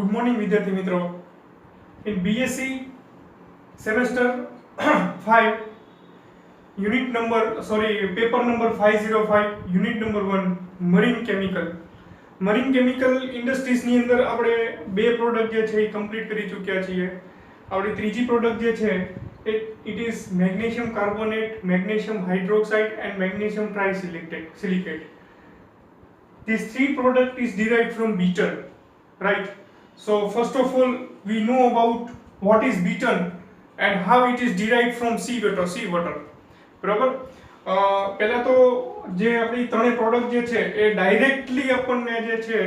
Good morning, Vidyarthi Mitro. In BSc semester 5, paper number 505, unit number 1, marine chemical. Marine chemical ઇન્ડસ્ટ્રીઝની અંદર આપણે બે product જે છે એ કમ્પ્લીટ કરી ચૂક્યા છીએ. આપણી ત્રીજી પ્રોડક્ટ જે છે it is magnesium carbonate, magnesium hydroxide and magnesium trisilicate. These three product is derived from bitter, right? So first of all, we know about what is bitter and how it is derived from seawater. બરાબર. પહેલા તો જે આપણી ત્રણેય product જે છે એ directly આપણને જે છે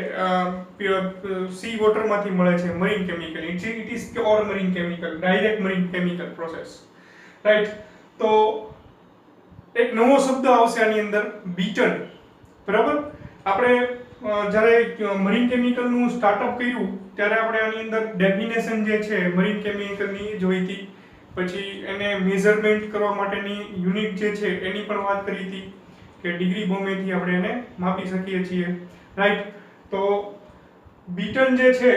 સી વોટરમાંથી મળે છે. Marine chemical it is pure marine chemical, direct marine chemical process, right. તો એક નવો શબ્દ આવશે આની અંદર, બીટન. બરાબર. આપણે જ્યારે મરીન કેમિકલનું સ્ટાર્ટઅપ કર્યું ત્યારે આપણે આની અંદર ડેફિનેશન જે છે મરીન કેમિકલની જોઈ હતી, પછી એને મેઝરમેન્ટ કરવા માટેની યુનિટ જે છે એની પણ વાત કરી હતી કે ડિગ્રી બોમ્બેથી આપણે એને માપી શકીએ છીએ, રાઈટ. તો બીટન જે છે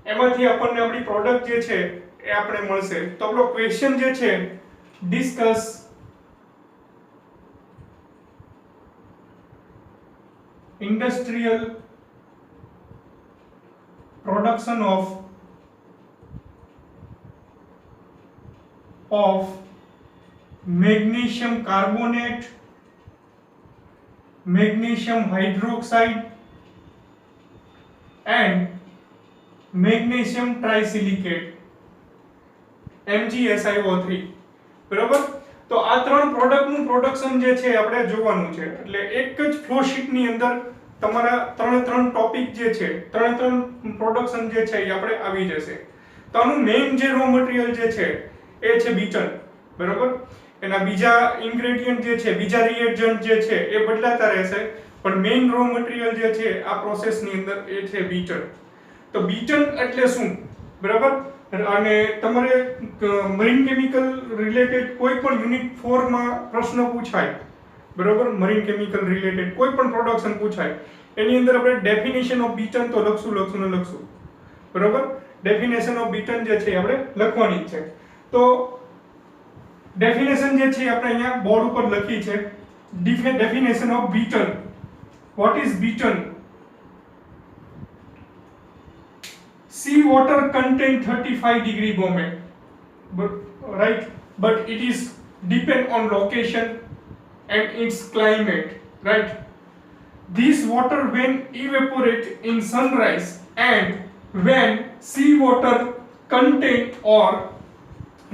એમાંથી આપણને આપણી પ્રોડક્ટ જે છે એ આપણે મળશે. તો આપણો ક્વેશ્ચન જે છે, discuss industrial production of magnesium carbonate, magnesium hydroxide and magnesium trisilicate, MgSiO3. બરાબર. તો આ ત્રણ પ્રોડક્ટનું પ્રોડક્શન જે છે આપણે જોવાનું છે. એટલે એક જ ફ્લો શીટની અંદર તમારા ત્રણ ટોપિક જે છે, ત્રણ પ્રોડક્શન જે છે એ આપણે આવી જશે. તો આનું મેઇન જે રો મટીરીયલ જે છે એ છે બીટન. બરાબર. એના બીજા ઇન્ગ્રેડિયન્ટ જે છે, બીજા રિએજન્ટ જે છે એ બદલાતા રહેશે, પણ મેઇન રો મટીરીયલ જે છે આ પ્રોસેસની અંદર એ છે બીટન. તો બીટન એટલે શું? બરાબર. અને તમારે મરીન કેમિકલ રિલેટેડ કોઈ પણ યુનિટ 4 માં પ્રશ્ન પૂછાય, બરાબર, મરીન કેમિકલ રિલેટેડ કોઈ પણ પ્રોડક્શન પૂછાય, એની અંદર આપણે ડેફિનેશન ઓફ બીટન તો લખશું, બરાબર. ડેફિનેશન ઓફ બીટન જે છે આપણે લખવાની જ છે. તો ડેફિનેશન જે છે આપણે અહીંયા બોર્ડ ઉપર લખી છે. Definition of beaten. What is beaten? Sea water contain 35 degree Bombay, right? But it is depend on location and its climate, right? This water when evaporate in sunrise and when sea water content or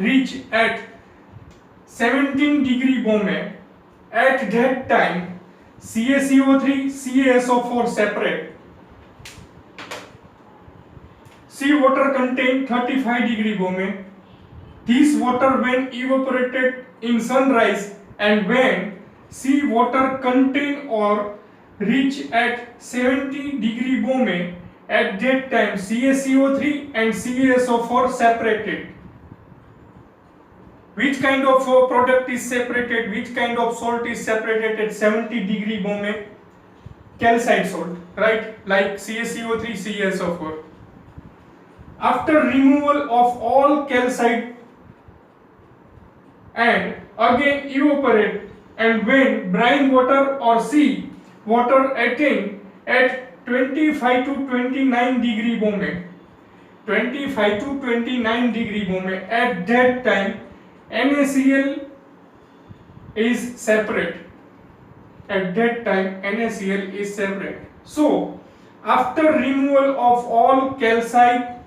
reach at 17 degree Bombay, at that time CaCO3, CaSO4 separate. Sea water contain 35 degree Bombay. This water when evaporated in sunrise and when sea water contain or reach at 70 degree Bombay, at that time CaCO3 and CaSO4 separated. Which kind of product is separated? Which kind of salt is separated at 70 degree Bombay? Calcite salt, right? Like CaCO3, CaSO4. After removal of all calcite and again evaporate, and when brine water or sea water attain at 25 to 29 degree Bombay, 25 to 29 degree Bombay, at that time NaCl is separate. At that time NaCl is separate. So after removal of all calcite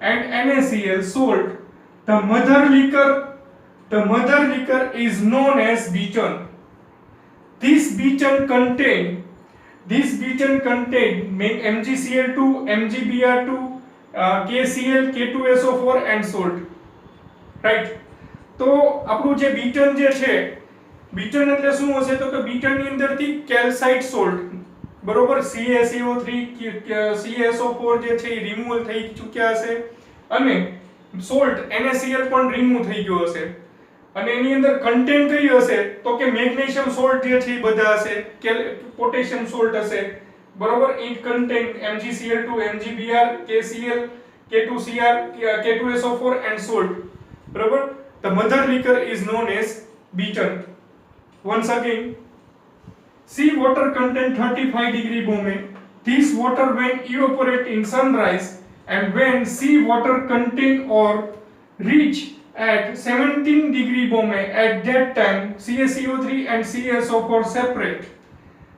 and NaCl salt, the mother liquor is known as bittern. This bittern contain MgCl2, MgBr2, KCl, K2SO4 and salt, right? તો આપણું જે beaten જે છે, beaten એટલે શું હશે? તો કે બીટનની અંદરથી કેલ્સાઇટ સોલ્ટ, બરોબર, CaCO3, CaSO4 જે છે એ રિમૂવલ થઈ ચૂક્યા હશે અને સોલ્ટ NaCl પણ રિમૂવ થઈ ગયો હશે. અને એની અંદર કન્ટેન્ટ કઈ હશે? તો કે મેગ્નેશિયમ સોલ્ટ જે છે એ બધા હશે, પોટેશિયમ સોલ્ટ હશે, બરોબર. It contain MgCl2, MgBr, KCl, K2Cr, K2SO4 and salt. બરોબર. The mother liquor is known as bitter. Once again, sea water contain 35 degree Bohme. This water when evaporate in sunrise, and when sea water contain or reach at 17 degree Bohme, at that time CaCO3 and CaSO4 separate.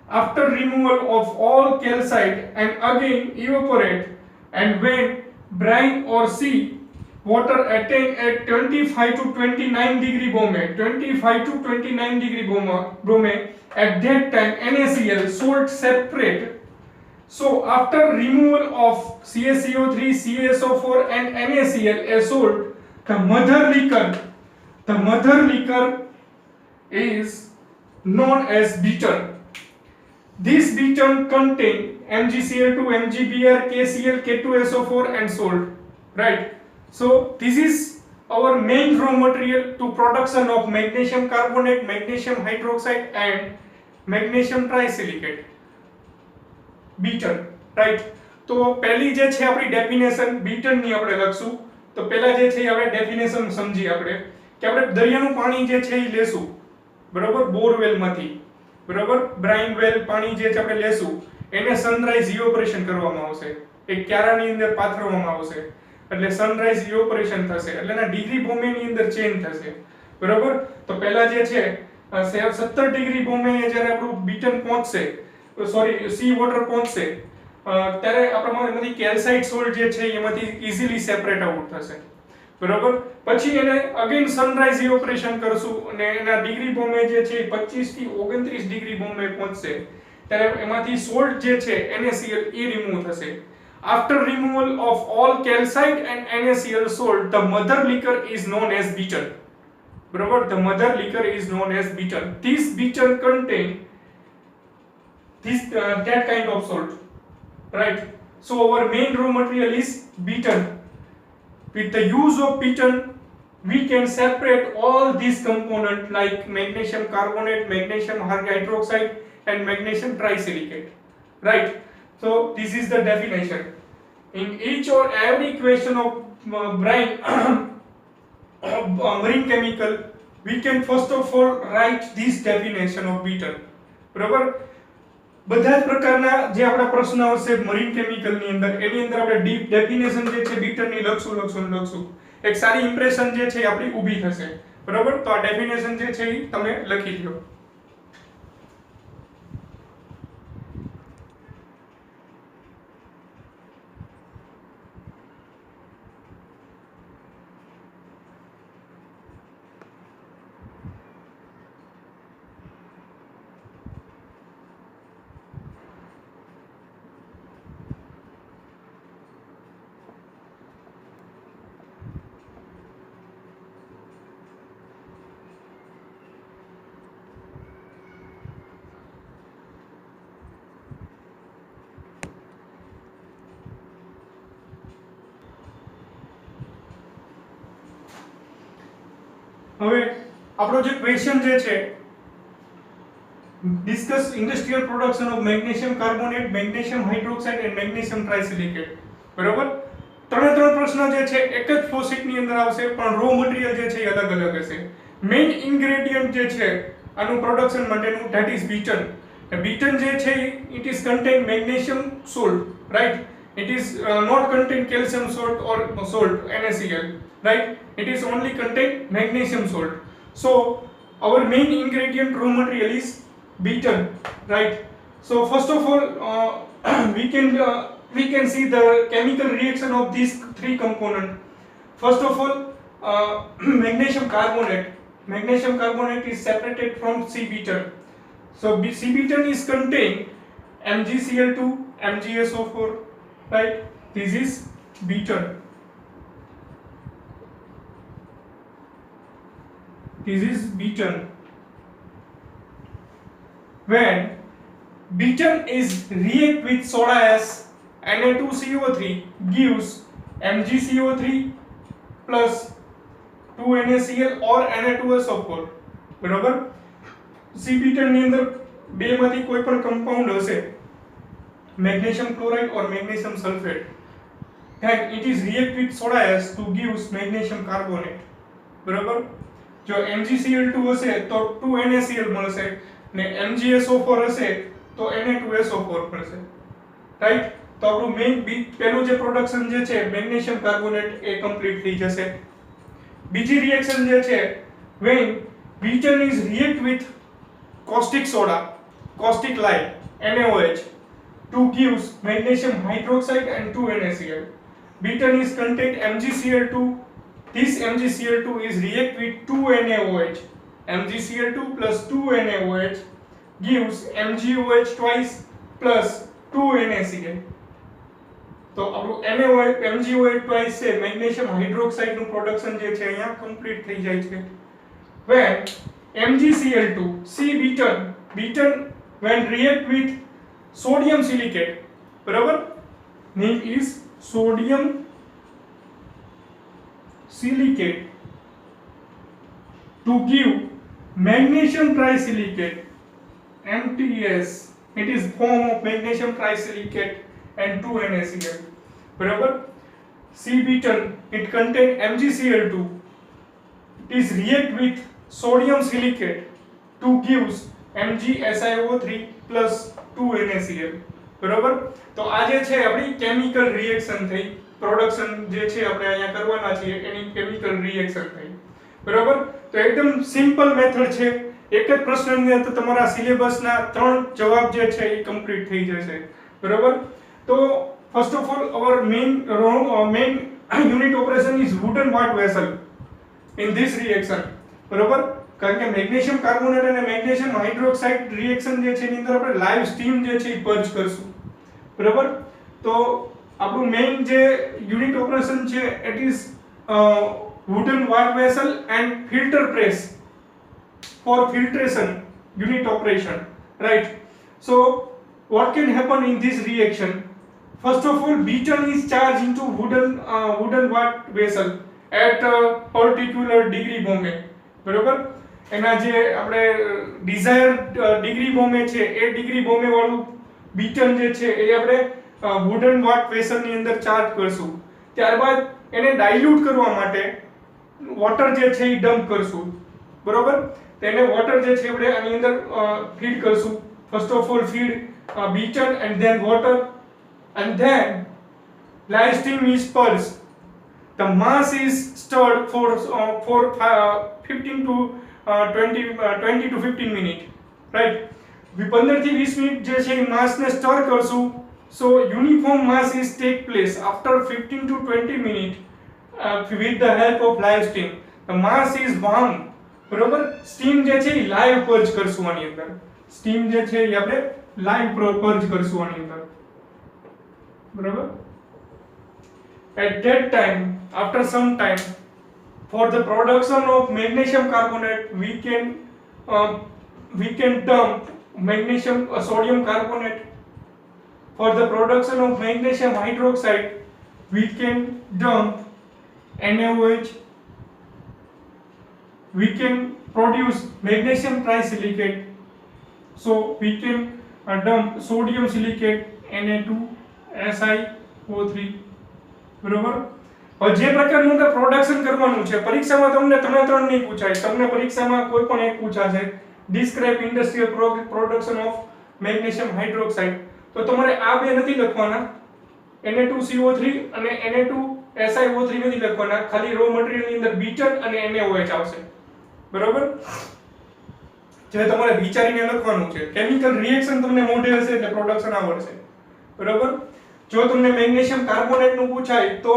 After removal of all calcite and again evaporate, and when brine or sea water attain at 25 to 29 degree Bohme, 25 to 29 degree Bohme, at that time NaCl salt separate. So after removal of CaCO3, CaSO4 and NaCl as salt, the mother liquor is known as bitter. This bitter contain MgCl2, MgBr, KCl, K2SO4 and salt. Right. So this is our main raw material to production of magnesium carbonate, magnesium hydroxide and magnesium trisilicate. Bitter. Right. તો પહેલી જે છે આપણી definition bitter ની આપણે લખશું. તો પહેલા જે છે આપણે ડેફિનેશન સમજી આપણે કે આપણે દરિયાનું પાણી જે છે એ લેશું. બરોબર. બોરવેલ માંથી. બરોબર. બ્રાઇન વેલ પાણી જે છે આપણે લેશું એને સનરાઈઝ ઇવેપોરેશન કરવામાં આવશે. એક ક્યારાની અંદર પાથરવામાં આવશે. એટલે સનરાઈઝ ઇવેપોરેશન થશે. એટલે ના ડિગ્રી બોમ્બે ની અંદર ચેન્જ થશે. બરોબર. તો પહેલા જે છે 17 ડિગ્રી બોમ્બે જ્યારે આપણું બીટન પહોંચશે, સોરી સી વોટર પહોંચશે, ત્યારે આપણામાંથી કેલ્સાઇટ સોલ્ટ જે છે એમાંથી ઈઝીલી સેપરેટ આઉટ થશે. બરોબર. પછી એને અગેન સનરાઈઝ ઇવેપોરેશન કરશું અને એના ડિગ્રી બોમ્બે જે છે 25 થી 29 ડિગ્રી બોમ્બે પહોંચશે ત્યારે એમાંથી સોલ્ટ જે છે NaCl એ રિમૂવ થશે. After removal of all calcite and NaCl salt, the mother liquor is known as bitter. બરોબર. The mother liquor is known as bitter. This bitter contain that kind of salt. Right. So our main raw material is bitter. With the use of bitter, we can separate all these components like magnesium carbonate, magnesium hydroxide and magnesium trisilicate. Right. So this is the definition. In each or every question of brine marine chemical, we can first of all write this definition of bitter. બરાબર. બધા જ પ્રકારના જે આપણા પ્રશ્ન આવશે marine chemical ની અંદર એની અંદર આપણે ડીપ ડેફિનેશન જે છે બીટર ની લખશું. એક સારી ઇમ્પ્રેશન જે છે આપણી ઊભી થશે. બરાબર. તો આ ડેફિનેશન જે છે એ તમે લખી લ્યો. હવે આપણો જે ક્વેશ્ચન જે છે discuss industrial production of magnesium carbonate, magnesium hydroxide and magnesium trisilicate. બરાબર. ત્રણ પ્રશ્ન જે છે એક જ ફ્લોશીટ ની અંદર આવશે પણ રો મટીરીયલ જે છે એ અલગ અલગ હશે. મેઇન ઇન્ગ્રેડિયન્ટ જે છે આનું પ્રોડક્શન માટેનું ધેટ ઇઝ બીટન. બીટન જે છે it is contain magnesium salt. Right. It is not contain calcium salt or salt NaCl, right? It is only contain magnesium salt. So our main ingredient raw material is bitter, right? So first of all we can see the chemical reaction of these three components. First of all magnesium carbonate. Magnesium carbonate is separated from C bitter. So C bitter is contain MgCl2, MgSO4. Right, this is bitter. This is bitter. When bitter is react with soda ash, Na2CO3 gives MgCO3 plus 2NaCl or Na2SO4. બરાબર. C bitter ની અંદર બે માંથી કોઈ પણ compound હશે magnesium chloride or magnesium sulfate, and it is react with soda ash to gives magnesium carbonate. બરાબર, જો MgCl2 હશે તો 2NaCl મળશે ને MgSO4 હશે તો Na2SO4 મળશે, રાઈટ. તો આપણું મેઇન પહેલું જે પ્રોડક્શન જે છે મેગ્નેશિયમ કાર્બોનેટ એ કમ્પ્લીટ થઈ જશે. બીજી રિએક્શન જે છે when butane is react with caustic soda, caustic lye, NaOH to gives magnesium hydroxide and 2NaCl. Butane is contain MgCl2. This MgCl2 is react with 2NaOH. MgCl2 plus 2NaOH gives MgOH twice plus 2NaCl. તો આપણું NaOH MgOH twice છે magnesium hydroxide નું production જે છે અહીંયા complete થઈ જાય છે. When MgCl2 C butane when react with sodium silicate, બરાબર, name is sodium silicate to give magnesium trisilicate MTS. It is form of magnesium trisilicate and 2NaCl. બરાબર, C butane it contain MgCl2. It is react with sodium silicate to gives MgSiO3 plus 2NaCl. બરાબર, તો આ જે છે આપણી chemical reaction થઈ, production જે છે આપણે અહીંયા કરવાના છીએ એની કેમિકલ રિએક્શન થઈ. બરાબર, તો એકદમ સિમ્પલ મેથડ છે. એક જ પ્રશ્નની અંદર તમારા સિલેબસના 3 જવાબ જે છે એ કમ્પ્લીટ થઈ જશે. બરાબર, તો first of all our main unit operation is wooden watt vessel in this reaction. બરાબર, કારણ કે મેગ્નેશિયમ કાર્બોનેટ અને મેગ્નેશિયમ હાઇડ્રોક્સાઇડ રિએક્શન જે છે એની અંદર આપણે લાઈવ સ્ટીમ જે છે એ પર્જ કરશું. બરાબર, તો આપણું મેઇન જે યુનિટ ઓપરેશન છે it is wooden watt vessel and filter press for filtration unit operation, right? So what can happen in this reaction? First of all, butane is charged into wooden watt vessel at a particular degree Bombay. બરોબર, એના જે આપણે desired degree Bombay છે એ degree Bombay વાળું beaten જે છે એ આપણે wooden વાટ વેસલની અંદર ચાર્જ કરશું. ત્યારબાદ એને ડાઈલ્યુટ કરવા માટે વોટર જે છે એ ડમ્પ કરશું. બરોબર, તેને વોટર જે છે આપણે આની અંદર ફીડ કરશું. First of all feed beaten and then water and then live steam is pulsed. The mass is stirred for 15 to 20 to 15 minutes, right? 15 થી 20 મિનિટ જે છે એ માસ ને સ્ટર કરશું. So uniform mass is take place after 15 to 20 minutes with the help of live steam. The mass is warm. બરોબર, steam જે છે એ live purge કરશું આની અંદર. સ્ટીમ જે છે એ આપણે લાઈવ પર્જ કરશું આની અંદર. બરાબર, at that time after some time for the production of magnesium carbonate we can dump sodium carbonate. For the production of magnesium hydroxide we can dump NaOH. We can produce magnesium trisilicate, so we can dump sodium silicate Na2 SiO3. બરોબર, જે પ્રકારનું production કરવાનું છે પરીક્ષામાં તમને 3 નહીં પૂછાય, તમને પરીક્ષામાં કોઈ પણ એક પૂછાશે describe industrial production of magnesium hydroxide. તો તમારે આ બે નથી લખવાના, Na2CO3 અને Na2SiO3 નથી લખવાના, ખાલી રો મટીરીયલની અંદર બીટન અને NaOH આવશે. બરોબર, જે તમારે વિચારીને લખવાનું છે. કેમિકલ રિએક્શન તમને મોઢે હશે એટલે પ્રોડક્શન આવડશે. બરોબર, જો તમને મેગ્નેશિયમ કાર્બોનેટ નું પૂછાય તો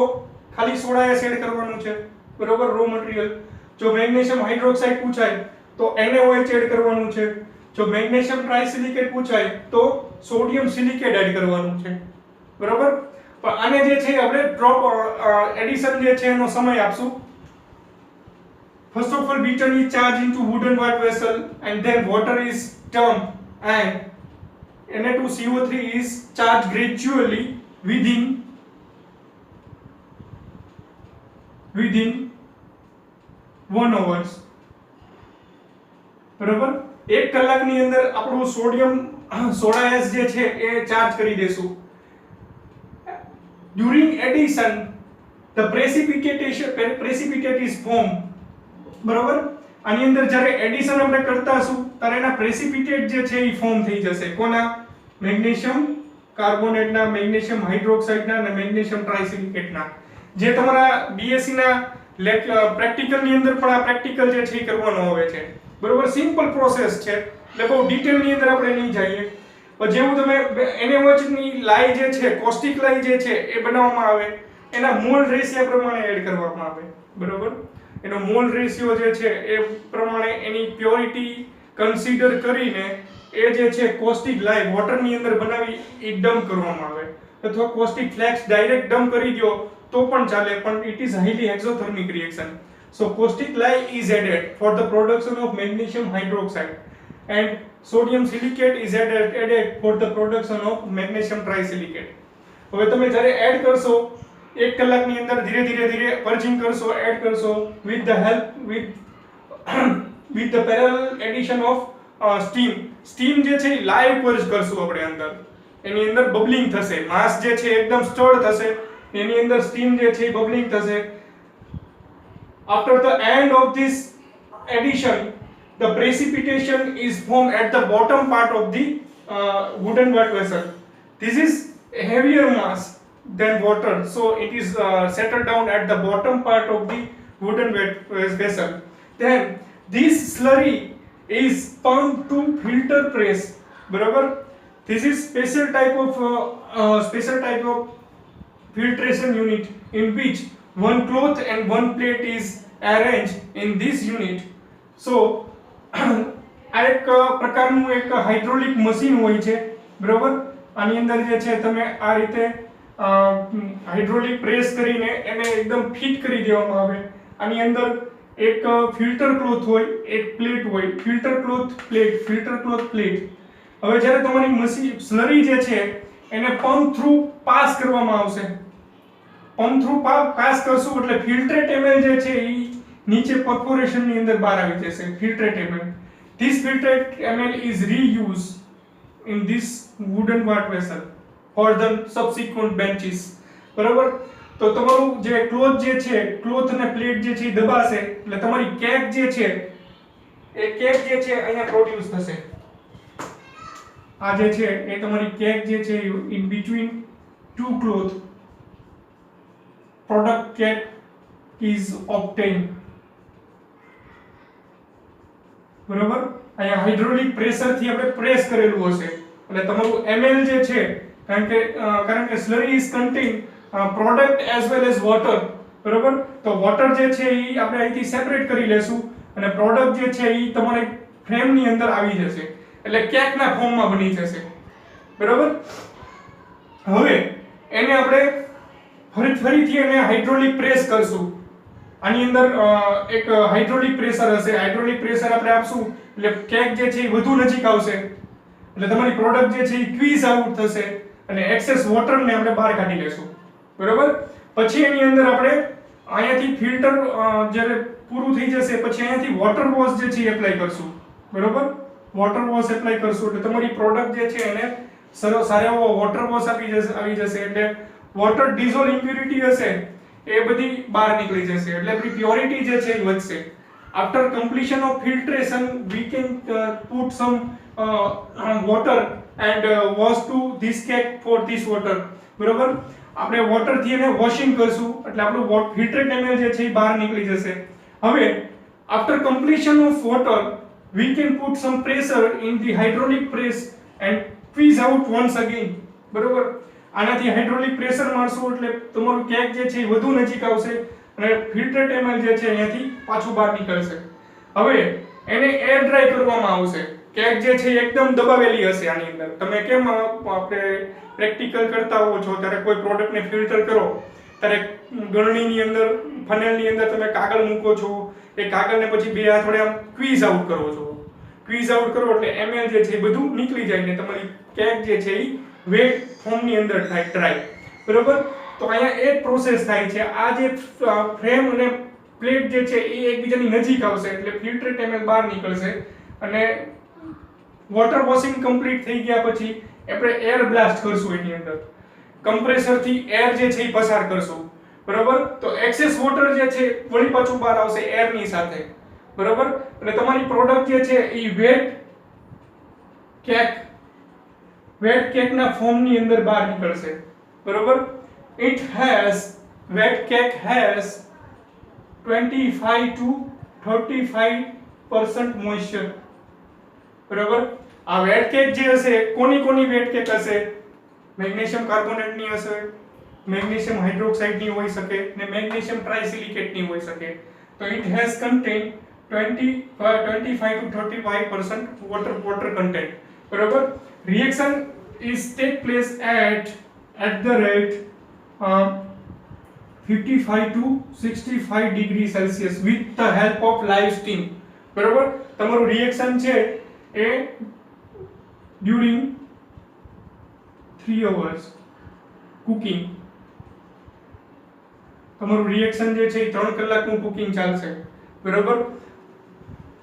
ખાલી સોડા એશ એડ કરવાનું છે. બરોબર, રો મટીરીયલ. જો મેગ્નેશિયમ હાઇડ્રોક્સાઇડ પૂછાય તો NaOH એડ કરવાનું છે. જો મેગ્નેશિયમ ટ્રાઇસિલિકેટ પૂછાય તો સોડિયમ સિલિકેટ એડ કરવાનું છે. બરોબર, પણ આને જે છે આપણે ડ્રોપ એડિશન જે છે એનો સમય આપશું. First of all, butane is charged into wooden watt vessel and then water is dumped and Na2CO3 is charged gradually within 1 hours. બરાબર, 1 કલાકની અંદર આપણું સોડિયમ સોડા એસ જે છે એ ચાર્જ કરી દેશું. During addition the precipitate is form. બરોબર, આની અંદર જ્યારે એડિશન આપણે કરતા હશું ત્યારે એના પ્રેસિપિટેટ જે છે એ ફોર્મ થઈ જશે. કોના? મેગ્નેશિયમ કાર્બોનેટના, મેગ્નેશિયમ હાઇડ્રોક્સાઇડના અને મેગ્નેશિયમ ટ્રાઇસિલિકેટના. જે તમારા બીએસસી ના પ્રેક્ટિકલ ની અંદર પણ આ પ્રેક્ટિકલ જે છે એ કરવાનો આવે છે. બરોબર, સિમ્પલ પ્રોસેસ છે એટલે બહુ ડિટેલ ની અંદર આપણે નહીં જઈએ. જેવું તમે NaOH ની લાઈ જે છે, કોસ્ટિક લાઈ જે છે એ બનાવવામાં આવે, એના મોલ રેશિયો પ્રમાણે એડ કરવામાં આવે. બરોબર, એનો મોલ રેશિયો જે છે એ પ્રમાણે એની પ્યોરિટી કન્સિડર કરીને એ જે છે કોસ્ટિક લાઈ વોટર ની અંદર બનાવી એ ડમ્પ કરવામાં આવે, અથવા કોસ્ટિક ફ્લેક્સ ડાયરેક્ટ ડમ્પ કરી દો તો પણ ચાલે, પણ it is highly exothermic reaction. So caustic lye is added for the production of magnesium hydroxide and sodium silicate is added for the production of magnesium trisilicate. હવે તમે જ્યારે add કરશો 1 કલાકની અંદર ધીરે પર્જિંગ કરશો, એડ કરશો with the help with the parallel addition of steam જે છે લાઈવ પર્જ કરશું આપણે અંદર. એની અંદર બબલિંગ થશે, માસ જે છે એકદમ સ્ટર્ડ થશે, એની અંદર સ્ટીમ જે છે બબલિંગ થશે. After the end of this addition, the precipitation is formed at the bottom part of the wooden wet vessel. This is a heavier mass than water, so it is settled down at the bottom part of the wooden wet vessel. Then this slurry is pumped to filter press. बराबर? This is special type of filtration unit in which one cloth and one plate is arranged in this unit. So આ એક પ્રકારનું એક hydraulic machine હોય છે. બરાબર, આની અંદર જે છે તમે આ રીતે હાઇડ્રોલિક પ્રેસ કરીને એને એકદમ ફિટ કરી દેવામાં આવે. આની અંદર એક ફિલ્ટર ક્લોથ હોય, એક પ્લેટ હોય, ફિલ્ટર ક્લોથ પ્લેટ. હવે જ્યારે તમારી મશીન સ્લરી જે છે એને પંપ થ્રુ પાસ કરવામાં આવશે. પંપ થ્રુ પાસ કરશું એટલે ફિલ્ટ્રેટ એમએલ જે છે એ નીચે પરફોરેશન ની અંદર બહાર આવી જશે. Filtrate ML, this filtrate ML is reuse in this wooden vat vessel for the subsequent batches. બરાબર, તો તમારું જે ક્લોથ જે છે, ક્લોથ અને પ્લેટ જે છે એ દબાશે એટલે તમારી કેક જે છે એ કેક જે છે અહીંયા પ્રોડ્યુસ થશે. આ જે છે એ તમારી કેક જે છે in between two cloth product cake is obtained. બરાબર, અહીંયા હાઇડ્રોલિક પ્રેશર થી આપણે પ્રેસ કરેલું હશે એટલે તમારું ml જે છે, કારણ કે slurry is contain product as well as water. બરાબર, તો વોટર જે છે એ આપણે અહીંથી સેપરેટ કરી લેશું અને પ્રોડક્ટ જે છે એ તમારે ફ્રેમ ની અંદર આવી જશે એટલે કેક ના ફોર્મમાં બની જશે. બરાબર, હવે એને આપણે ફરીથી એને હાઇડ્રોલિક પ્રેસ કરશું. આની અંદર એક હાઇડ્રોલિક પ્રેશર હશે. હાઇડ્રોલિક પ્રેશર આપણે આપશું એટલે કેક જે છે એ વધુ નજીક આવશે એટલે તમારી પ્રોડક્ટ જે છે એ ક્વીઝ આઉટ થશે અને એક્સેસ વોટરને આપણે બહાર કાઢી લેશું. બરાબર, પછી એની અંદર આપણે અહીંયાથી ફિલ્ટર જ્યારે પૂરું થઈ જશે પછી અહીંયાથી વોટર વોશ જે છે એ એપ્લાય કરશું. બરાબર, વોટર વોશ એપ્લાય કરશું એટલે તમારી પ્રોડક્ટ જે છે એને સારા એવો વોટર વોશ આવી જશે એટલે વોટર ડિઝોલ્વ ઇમ્પ્યુરિટી હશે એ બધી બહાર નીકળી જશે એટલે આપણી પ્યોરિટી જે છે એ વધશે. After completion of filtration we can put some water and wash two this cake for this water. બરાબર, આપણે વોટર થી એને વોશિંગ કરશું એટલે આપણું ફિલ્ટરેટ એમએલ જે છે એ બહાર નીકળી જશે. હવે after completion of water we can put sum pressure in the hydraulic press and squeeze out once again. બરાબર, આનાથી હાઇડ્રોલિક પ્રેશર મારશું એટલે તમારું કેક જે છે એ વધુ નજીક આવશે અને ફિલ્ટરેટ એમએલ જે છે અહીંયાથી પાછું બહાર નીકળશે. હવે એને એર ડ્રાય કરવામાં આવશે. કેક જે છે એકદમ દબાવેલી હશે આની અંદર. તમે કેમ આપણે પ્રેક્ટિકલ કરતા હો છો ત્યારે કોઈ પ્રોડક્ટને ફિલ્ટર કરો ત્યારે ગળણીની અંદર, ફનેલની અંદર તમે કાગળ મૂકો છો, એ કાગળને પછી બે હાથ વડે આમ ક્વીઝ આઉટ કરો છો. ક્વીઝ આઉટ કરો એટલે એમએલ જે છે એ બધું નીકળી જાય ને તમારી કેક જે છે એ વેટ ફોર્મ ની અંદર થાય ડ્રાય. બરોબર, તો અહીંયા એક પ્રોસેસ થાય છે. આ જે ફ્રેમ અને પ્લેટ જે છે એ એકબીજાની નજીક આવશે એટલે ફિલ્ટરેટ એમએલ બહાર નીકળશે અને વોટર વોશિંગ કમ્પ્લીટ થઈ ગયા પછી આપણે એર બ્લાસ્ટ કરશું એની અંદર, કમ્પ્રેસર થી એર જે છે એ પસાર કરશું, બરોબર. તો એક્સેસ વોટર જે છે વળી પાછું બહાર આવશે એર ની સાથે, બરોબર. અને તમારી પ્રોડક્ટ જે છે એ વેટ કેક ના ફોર્મ ની અંદર બહાર નીકળશે, બરોબર. Wet cake has 25 to 35% moisture, બરોબર. આ વેટ કેક જે હશે કોની વેટ કેક હશે? મેગ્નેશિયમ કાર્બોનેટ ની હશે, મેગ્નેશિયમ હાઇડ્રોક્સાઇડ ની હોઈ શકે ને મેગ્નેશિયમ ટ્રાઇસિલિકેટ ની હોઈ શકે. તો it has content 25 to 35% water content, બરોબર. Reaction is take place at the rate 55 to 65 degrees Celsius with the help of live steam, બરોબર. તમારું રિએક્શન છે એ during 3 hours કુકિંગ, તમારું રિએક્શન જે છે એ 3 કલાકનું કુકિંગ ચાલશે, બરોબર.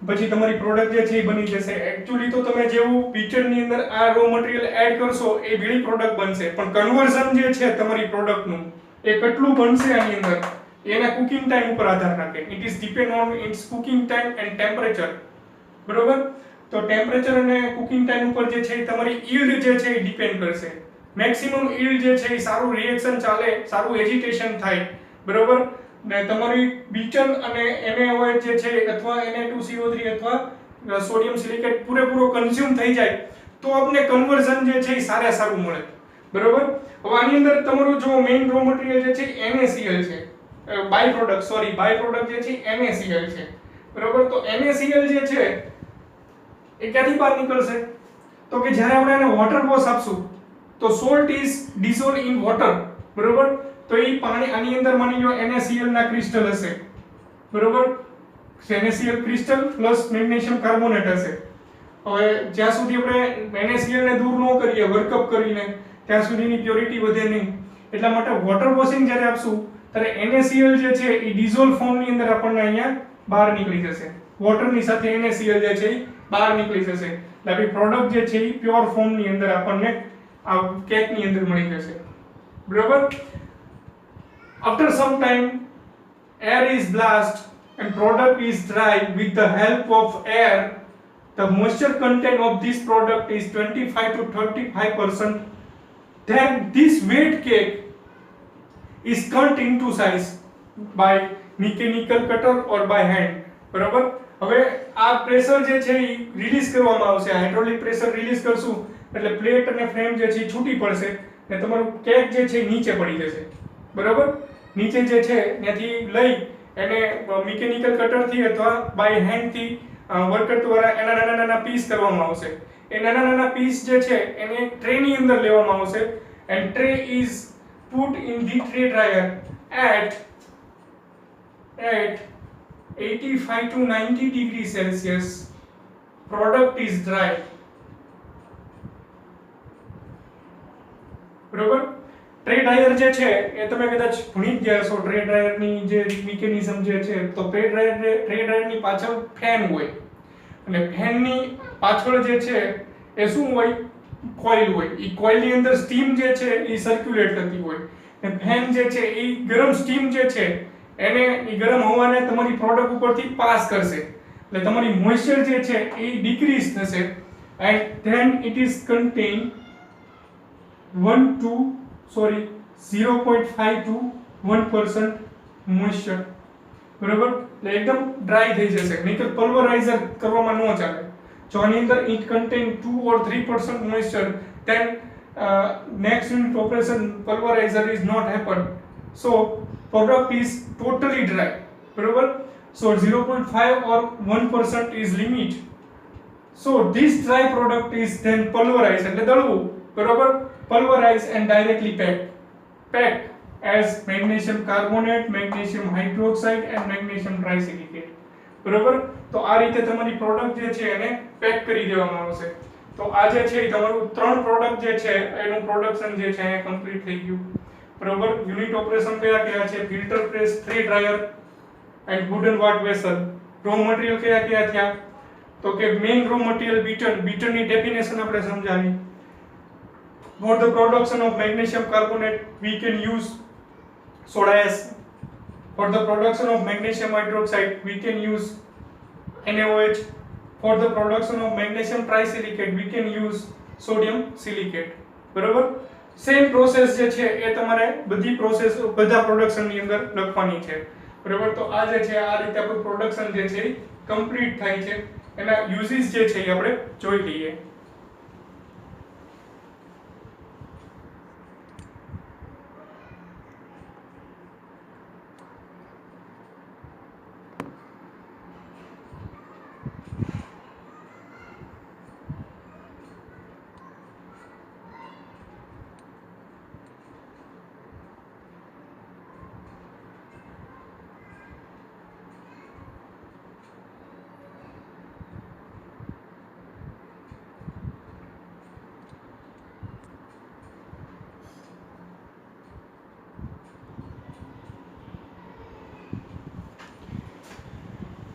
પછી તમારી પ્રોડક્ટ જે છે એ બની જશે. એક્ચ્યુઅલી તો તમે જેવું બીટર ની અંદર આ રો મટીરીયલ એડ કરશો એ બીડી પ્રોડક્ટ બનશે, પણ કન્વર્ઝન જે છે તમારી પ્રોડક્ટ નું એ કેટલું બનશે આની અંદર એના કુકિંગ ટાઈમ ઉપર આધાર રાખે. It is depend on it's cooking time and temperature, બરોબર. તો ટેમ્પરેચર અને કુકિંગ ટાઈમ ઉપર જે છે તમારી યીલ્ડ જે છે એ ડિપેન્ડ કરશે. મેક્સિમમ યીલ્ડ જે છે એ સારું રિએક્શન ચાલે, સારું એજિટેશન થાય, બરોબર. ને તમારી બીટન અને NaOH જે છે અથવા Na2CO3 અથવા સોડિયમ સિલિકેટ પૂરેપૂરો કન્ઝ્યુમ થઈ જાય તો આપણે કન્વર્ઝન જે છે એ સારું મળે, બરોબર. હવે આની અંદર તમારું જો મેઇન રો મટીરીયલ જે છે NaCl છે, બાય પ્રોડક્ટ જે છે NaCl છે, બરોબર. તો NaCl જે છે એ ક્યાંથી બહાર નીકળશે? તો કે જ્યારે આપણે એને વોટર વોશ આપશું તો salt is dissolve in water, બરોબર. તો એ પાણી આની અંદર માની લો NaCl ના ક્રિસ્ટલ હશે, બરોબર. NaCl crystal plus magnesium carbonate હશે. હવે જ્યાં સુધી આપણે NaCl ને દૂર ન કરીએ વર્કઅપ કરીને ત્યાં સુધીની પ્યોરિટી વધે નહીં. એટલા માટે વોટર વોશિંગ જ્યારે આપશું ત્યારે NaCl જે છે એ ડિસોલ્વ ફોર્મ ની અંદર આપણને અહીંયા બહાર નીકળી જશે, વોટર ની સાથે NaCl જે છે એ બહાર નીકળી જશે. એટલે આપણી પ્રોડક્ટ જે છે એ પ્યોર ફોર્મ ની અંદર આપણને આ કેક ની અંદર મળી જશે, બરોબર. After some time, air is blast and product is dry. With the help of air, the moisture content of this product is 25 to 35%. Then this wet cake is cut into size by mechanical cutter or by hand, બરાબર. હવે આ pressure જે છે એ release કરવામાં આવશે, hydraulic pressure release કરશું એટલે plate અને ફ્રેમ જે છે એ છૂટી પડશે ને તમારું કેક જે છે એ નીચે પડી જશે, બરાબર. નીચે જે છે ત્યાંથી લઈ એને મિકેનિકલ કટરથી અથવા બાય હેન્ડથી વર્કર દ્વારા એના નાના પીસ કરવામાં આવશે. એ નાના પીસ જે છે એને ટ્રેની અંદર લેવામાં આવશે and tray is put in the tray dryer at 85 to 90 degrees Celsius. Product is dry, બરોબર. ટ્રે ડ્રાયર જે છે એ તમે કદાચ ભણી જ ગયા છો ટ્રે ડ્રાયરની જે મિકેનિઝમ જે છે. તો ટ્રે ડ્રાયરની પાછળ ફેન હોય અને ફેનની પાછળ જે છે એ શું હોય? કોઇલ હોય. એ કોઇલની અંદર સ્ટીમ જે છે એ સર્ક્યુલેટ થતી હોય અને ફેન જે છે એ ગરમ સ્ટીમ જે છે એને એ ગરમ હવાને તમારી પ્રોડક્ટ ઉપરથી પાસ કરશે એટલે તમારી મોઇસ્ચર જે છે એ ડિક્રીઝ થશે and then it is contain 0.5 to 1% moisture, બરાબર. એટલે એકદમ ડ્રાય થઈ જશે, નહીંતર પલ્વરાઇઝર કરવામાં ન ચાલે. જો આની અંદર it contain 2 or 3% moisture then next unit operation pulverizer is not happen, so product is totally dry, બરાબર. so 0.5 or 1% is limit. so this dry product is then pulverized એટલે દળવું, બરાબર. pulverized and directly packed as magnesium carbonate, magnesium hydroxide and magnesium trisilicate, બરાબર. તો આ રીતે તમારી product જે છે એને પેક કરી દેવામાં આવશે. તો આ જે છે તમારું 3 પ્રોડક્ટ જે છે એનું પ્રોડક્શન જે છે એ કમ્પ્લીટ થઈ ગયું, બરાબર. યુનિટ ઓપરેશન કયા છે? Filter press, tray dryer and wooden vat vessel. Raw material કયા થયા? તો કે મેઇન રો મટીરિયલ બીટનની ડેફિનેશન આપણે સમજાવી. For the production of magnesium carbonate we can use soda ash. For the production of magnesium hydroxide we can use NaOH. For the production of magnesium trisilicate we can use sodium silicate. બરોબર. Same process જે છે એ તમારે બધી process બધા production ની અંદર લખવાની છે. બરોબર. તો આ જે છે આ રીતે આપણું પ્રોડક્શન જે છે કમ્પ્લીટ થાય છે. એના યુઝિસ જે છે એ આપણે જોઈ લઈએ.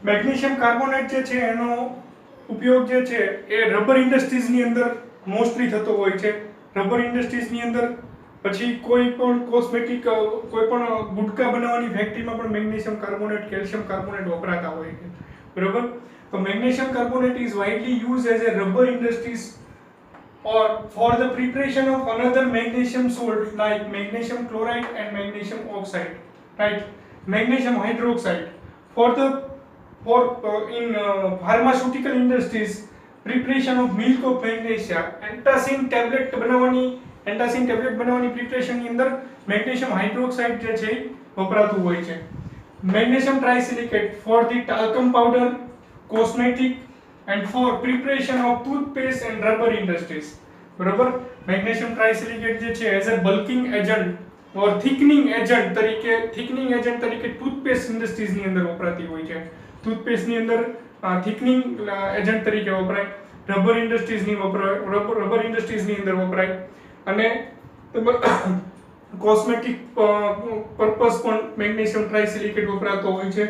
મેગ્નેશિયમ કાર્બોનેટ જે છે એનો ઉપયોગ જે છે એ રબર ઇન્ડસ્ટ્રીઝની અંદર મોસ્ટલી થતો હોય છે. રબર ઇન્ડસ્ટ્રીઝની અંદર પછી કોઈ પણ કોસ્મેટિક કોઈ પણ ગુટકા બનાવવાની ફેક્ટરીમાં પણ મેગ્નેશિયમ કાર્બોનેટ કેલ્શિયમ કાર્બોનેટ વપરાતા હોય છે. બરોબર. તો magnesium carbonate is widely used as a rubber industries or for the preparation of another magnesium salt like magnesium chloride and magnesium oxide, right? Magnesium hydroxide for in pharmaceutical industries preparation of milk of magnesia. antacid tablet બનાવવાની preparation ની અંદર magnesium hydroxide જે છે વપરાતું હોય છે. Magnesium trisilicate for the talcum powder, cosmetic and for preparation of toothpaste and rubber industries. બરોબર. Magnesium trisilicate જે છે as a bulking agent or thickening agent તરીકે ટૂથપેસ્ટ ઇન્ડસ્ટ્રીઝ ની અંદર વપરાતી હોય છે. ટૂથપેસ્ટ ની અંદર થિકનિંગ એજન્ટ તરીકે વપરાય. રબર ઇન્ડસ્ટ્રીઝ ની અંદર વપરાય અને કોસ્મેટિક પર્પસ પણ મેગ્નેશિયમ ટ્રાઇસિલિકેટ વપરાતો હોય છે.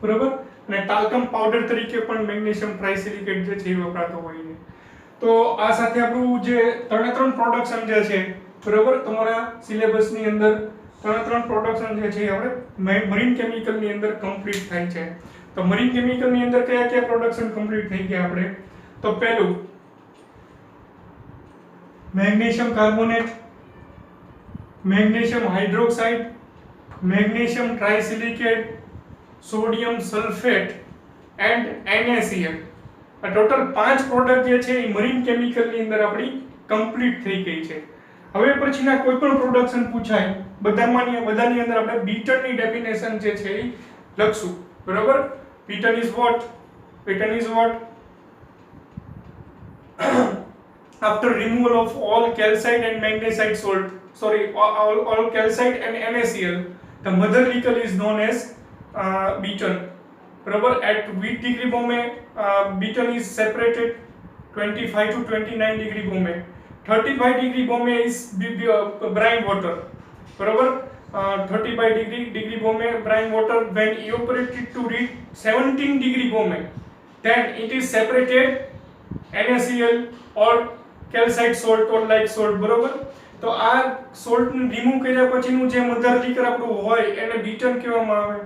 બરોબર. અને ટાલ્કમ પાવડર તરીકે પણ મેગ્નેશિયમ ટ્રાઇસિલિકેટ જે છે એ વપરાતો હોય છે. તો આ સાથે આપણું જે 3 પ્રોડક્શન જે છે બરોબર તમારા સિલેબસ ની અંદર 3 પ્રોડક્શન જે છે આપણે મરીન કેમિકલ ની અંદર કમ્પ્લીટ થાય છે. તો મરીન કેમિકલ ની અંદર કયા પ્રોડક્શન કમ્પ્લીટ થઈ ગયા આપણે? તો પહેલું magnesium carbonate, magnesium hydroxide, magnesium trisilicate, sodium sulphate and NaCl. આ ટોટલ 5 પ્રોડક્ટ જે છે એ મરીન કેમિકલ ની અંદર આપણી કમ્પ્લીટ થઈ ગઈ છે. હવે પછીના કોઈ પણ પ્રોડક્શન પૂછાય બધાની અંદર આપણે બીટનની ડેફિનેશન જે છે એ લખશું. બરોબર. Beaten is what? After removal of all calcite and magnesite salt, all calcite and NaCl, the mother liquor is known as beaten. Barabar. At which degree Bombay beaten is separated? 25 to 29 degree Bombay. 35 degree Bombay is brine water. Barabar. 35 degree Bombay brine water when evaporated to reach 17 degree Bombay, then it is separated NaCl or calcite salt or like salt. બરોબર. તો આ salt ને remove કર્યા પછીનું જે mother liquor આપણું હોય એને બીટન કહેવામાં આવે.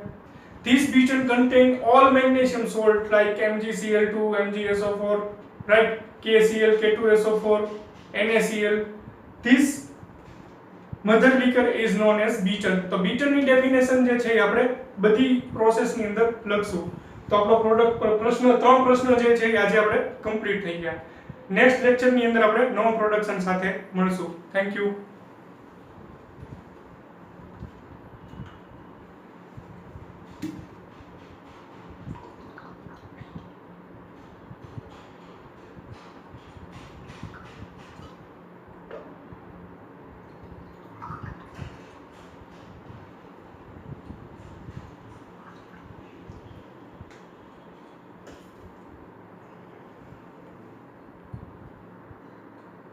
This beaten contain all magnesium salt like MgCl2, MgSO4, right? KCl, K2SO4, NaCl. This mother liquor is known as beaten. તો beaten ની ડેફિનેશન જે છે આપણે બધી પ્રોસેસ ની અંદર લખશું. તો આપણો ત્રણ પ્રશ્ન જે છે આજે આપણે કમ્પ્લીટ થઈ ગયા. નેક્સ્ટ લેક્ચર ની અંદર આપણે નવો પ્રોડક્શન સાથે મળશું. Thank you.